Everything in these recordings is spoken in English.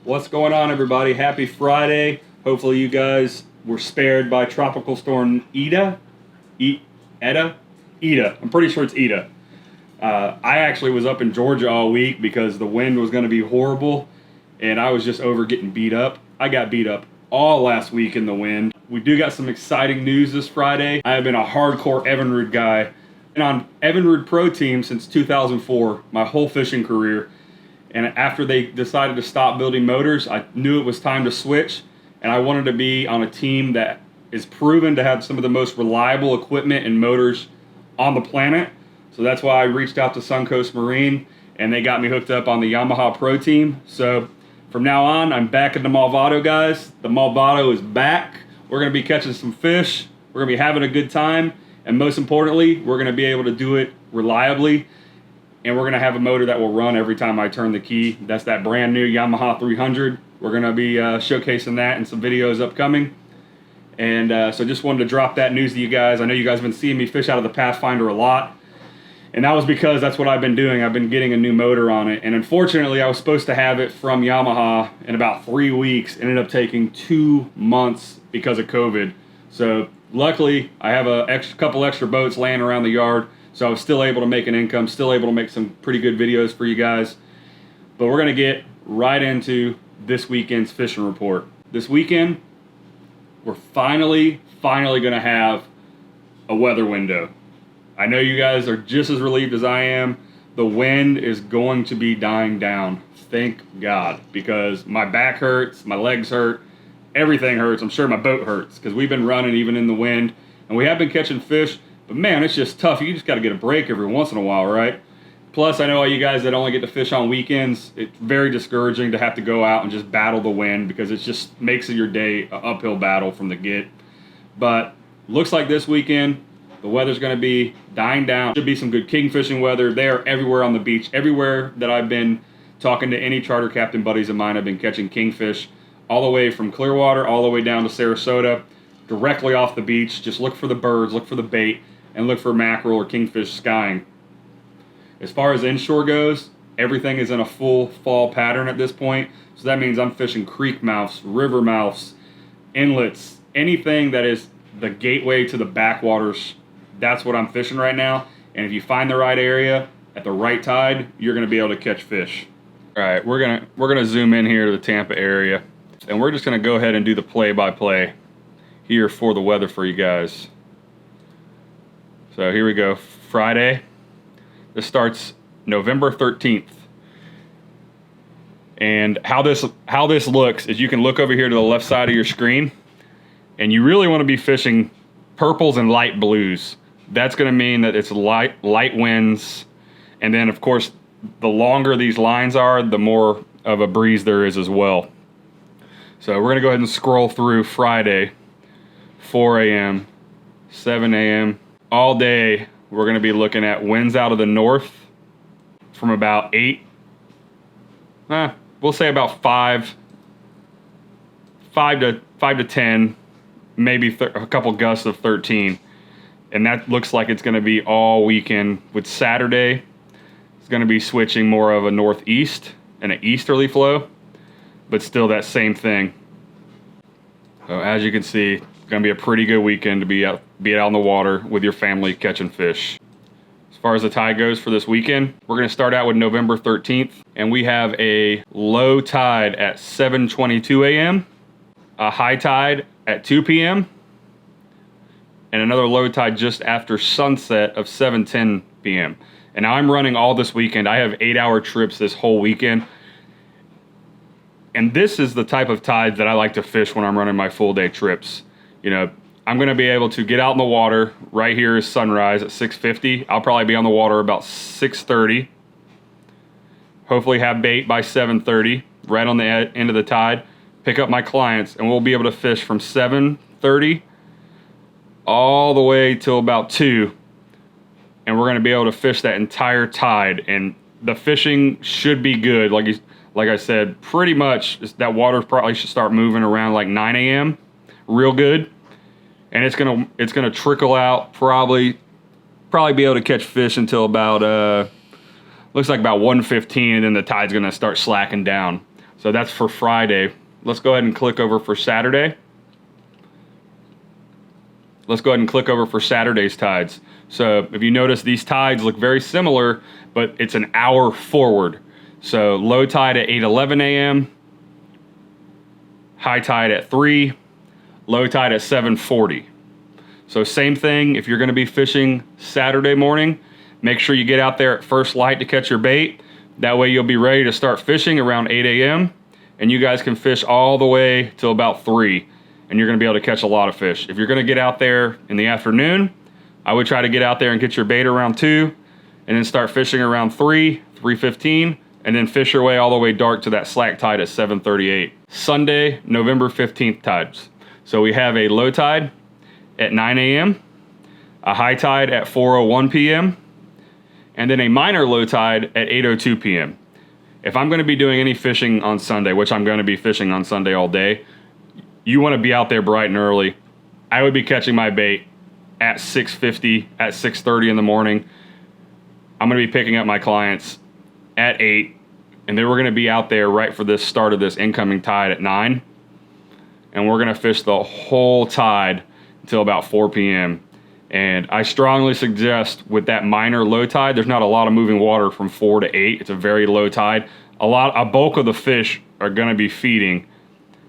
What's going on, everybody? Happy Friday. Hopefully you guys were spared by Tropical Storm Ida. Ida? I'm pretty sure it's Ida. I actually was up in Georgia all week because the wind was going to be horrible, and I was just over getting beat up. I got beat up all last week in the wind. We do got some exciting news this Friday. I have been a hardcore Evinrude guy, and on Evinrude Pro Team since 2004, my whole fishing career. And after they decided to stop building motors, I knew it was time to switch. And I wanted to be on a team that is proven to have some of the most reliable equipment and motors on the planet. So that's why I reached out to Suncoast Marine, and they got me hooked up on the Yamaha Pro Team. So from now on, I'm back in the Malvado, guys. The Malvado is back. We're going to be catching some fish. We're going to be having a good time. And most importantly, we're going to be able to do it reliably. And we're going to have a motor that will run every time I turn the key. That's that brand new Yamaha 300. We're going to be showcasing that in some videos upcoming. And so just wanted to drop that news to you guys. I know you guys have been seeing me fish out of the Pathfinder a lot. And that was because that's what I've been doing. I've been getting a new motor on it. And unfortunately, I was supposed to have it from Yamaha in about 3 weeks. Ended up taking 2 months because of COVID. So luckily, I have a couple extra boats laying around the yard. So I was still able to make an income, still able to make some pretty good videos for you guys. But we're going to get right into this weekend's fishing report. This weekend, we're finally going to have a weather window. I know you guys are just as relieved as I am. The wind is going to be dying down. Thank God. Because my back hurts, my legs hurt, everything hurts. I'm sure my boat hurts because we've been running even in the wind. And we have been catching fish. But man, it's just tough. You just got to get a break every once in a while, right? Plus, I know all you guys that only get to fish on weekends, it's very discouraging to have to go out and just battle the wind because it just makes your day an uphill battle from the get. But looks like this weekend, the weather's going to be dying down. Should be some good king fishing weather. They are everywhere on the beach. Everywhere that I've been talking to any charter captain buddies of mine, I've been catching kingfish all the way from Clearwater, all the way down to Sarasota, directly off the beach. Just look for the birds, look for the bait, and look for mackerel or kingfish skying. As far as inshore goes, everything is in a full fall pattern at this point. So that means I'm fishing creek mouths, river mouths, inlets, anything that is the gateway to the backwaters. That's what I'm fishing right now. And if you find the right area at the right tide, you're going to be able to catch fish. All right, we're gonna zoom in here to the Tampa area, and we're just going to go ahead and do the play-by-play here for the weather for you guys. So here we go, Friday. This starts November 13th. And how this looks is you can look over here to the left side of your screen, and you really want to be fishing purples and light blues. That's going to mean that it's light winds, and then of course the longer these lines are, the more of a breeze there is as well. So we're going to go ahead and scroll through Friday, 4 a.m., 7 a.m., all day. We're going to be looking at winds out of the north from about 8, we'll say about 5 to 10, maybe a couple gusts of 13. And that looks like it's going to be all weekend. With Saturday, it's going to be switching more of a northeast and an easterly flow, but still that same thing. So as you can see, it's going to be a pretty good weekend to be out on the water with your family catching fish. As far as the tide goes for this weekend, we're going to start out with November 13th, and we have a low tide at 7:22 a.m., a high tide at 2 p.m., and another low tide just after sunset of 7:10 p.m. And now I'm running all this weekend. I have 8-hour trips this whole weekend. And this is the type of tide that I like to fish when I'm running my full day trips. You know, I'm going to be able to get out in the water. Right here is sunrise at 6:50. I'll probably be on the water about 6:30. Hopefully have bait by 7:30, right on the end of the tide. Pick up my clients, and we'll be able to fish from 7:30 all the way till about 2. And we're going to be able to fish that entire tide. And the fishing should be good. Like I said, pretty much that water probably should start moving around like 9 a.m. real good. And it's gonna trickle out, probably be able to catch fish until about looks like about 1:15, and then the tide's gonna start slacking down. So that's for Friday. Let's go ahead and click over for Saturday. Let's go ahead and click over for Saturday's tides. So if you notice, these tides look very similar, but it's an hour forward. So low tide at 8:11 a.m., high tide at 3, low tide at 7:40. So same thing, if you're gonna be fishing Saturday morning, make sure you get out there at first light to catch your bait. That way you'll be ready to start fishing around 8 a.m. and you guys can fish all the way till about 3, and you're gonna be able to catch a lot of fish. If you're gonna get out there in the afternoon, I would try to get out there and get your bait around 2, and then start fishing around 3, 3:15, and then fish your way all the way dark to that slack tide at 7:38. Sunday, November 15th tides. So we have a low tide at 9 a.m., a high tide at 4:01 p.m., and then a minor low tide at 8:02 p.m. If I'm going to be doing any fishing on Sunday, which I'm going to be fishing on Sunday all day, you want to be out there bright and early. I would be catching my bait at 6:50, at 6:30 in the morning. I'm going to be picking up my clients at 8, and then we're going to be out there right for this start of this incoming tide at 9, and we're going to fish the whole tide until about 4 p.m. And I strongly suggest with that minor low tide, there's not a lot of moving water from 4 to 8. It's a very low tide. A bulk of the fish are going to be feeding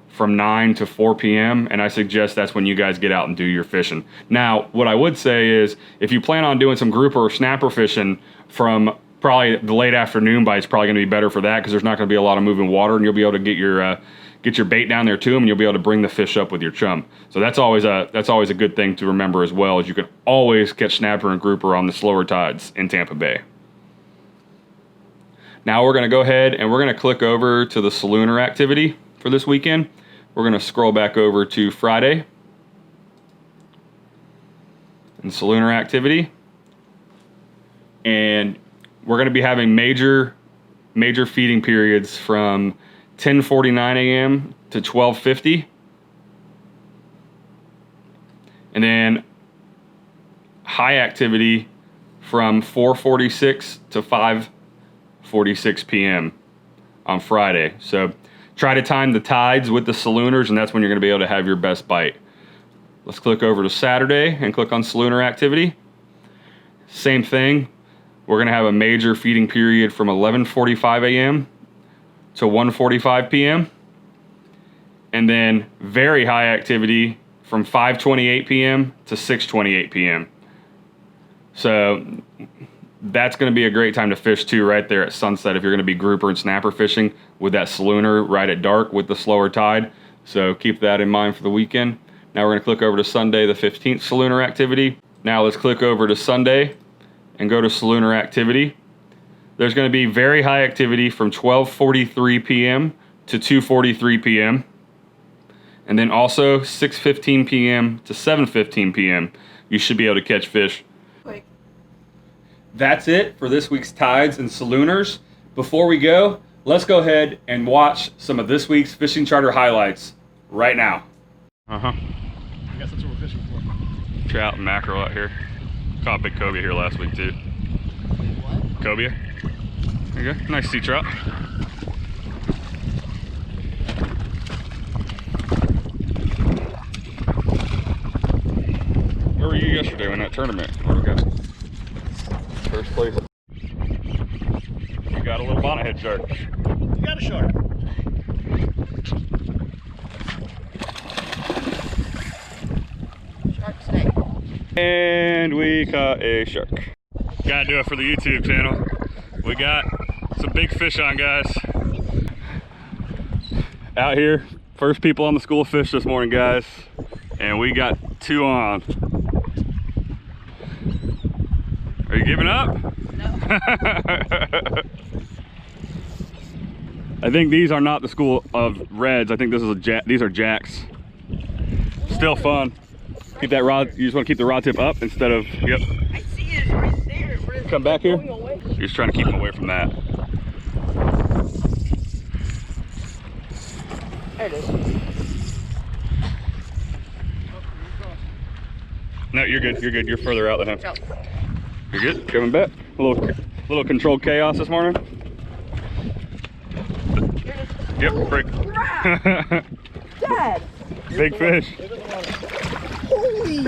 from 9 to 4 p.m. and I suggest that's when you guys get out and do your fishing. Now, what I would say is if you plan on doing some grouper or snapper fishing from probably the late afternoon bites, probably going to be better for that because there's not going to be a lot of moving water, and you'll be able to get your bait down there to them, and you'll be able to bring the fish up with your chum. So that's always a good thing to remember as well, as you can always catch snapper and grouper on the slower tides in Tampa Bay. Now we're going to go ahead and we're going to click over to the salooner activity for this weekend. We're going to scroll back over to Friday and salooner activity, and we're going to be having major feeding periods from 10:49 a.m. to 12:50, and then high activity from 4:46 to 5:46 p.m. on Friday. So try to time the tides with the salooners, and that's when you're going to be able to have your best bite. Let's click over to Saturday and click on salooner activity. Same thing. We're going to have a major feeding period from 11:45 a.m. to 1:45 p.m. and then very high activity from 5:28 p.m. to 6:28 p.m. So that's going to be a great time to fish too, right there at sunset, if you're going to be grouper and snapper fishing with that salooner right at dark with the slower tide. So keep that in mind for the weekend. Now we're going to click over to Sunday the 15th salooner activity. Now let's click over to Sunday and go to salooner activity. There's going to be very high activity from 12:43 p.m. to 2:43 p.m. and then also 6:15 p.m. to 7:15 p.m. You should be able to catch fish. That's it for this week's tides and salooners. Before we go, let's go ahead and watch some of this week's fishing charter highlights right now. I guess that's what we're fishing for. Trout and mackerel out here. Caught big cobia here last week too. What? Cobia. There you go. Nice sea trout. Where were you yesterday in that tournament? Where we got first place. We got a little bonnethead shark. You got a shark. Shark snake. And we caught a shark. Gotta do it for the YouTube channel. We got some big fish on, guys. Out here, first people on the school fish this morning, guys. And we got 2 on. Are you giving up? No. I think these are not the school of reds. I think this is these are jacks. Still fun. Keep that rod, you just want to keep the rod tip up instead of, yep. I see it right there. Come back here. You're just trying to keep them away from that. There it is. No, you're good. You're good. You're further out than him. You're good. Coming back. A little controlled chaos this morning. Yep, break. Dad! Big fish. Holy!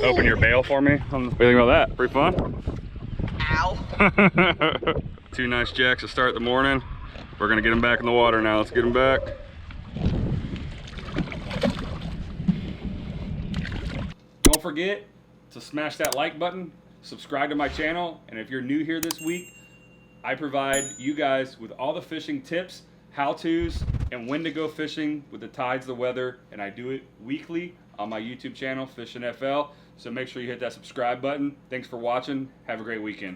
Open your bail for me. What do you think about that? Pretty fun? Ow! 2 nice jacks to start the morning. We're gonna get them back in the water now. Let's get them back. Don't forget to smash that like button, subscribe to my channel, and if you're new here this week, I provide you guys with all the fishing tips, how-tos, and when to go fishing with the tides, the weather, and I do it weekly on my YouTube channel, Fishing FL. So make sure you hit that subscribe button. Thanks for watching. Have a great weekend.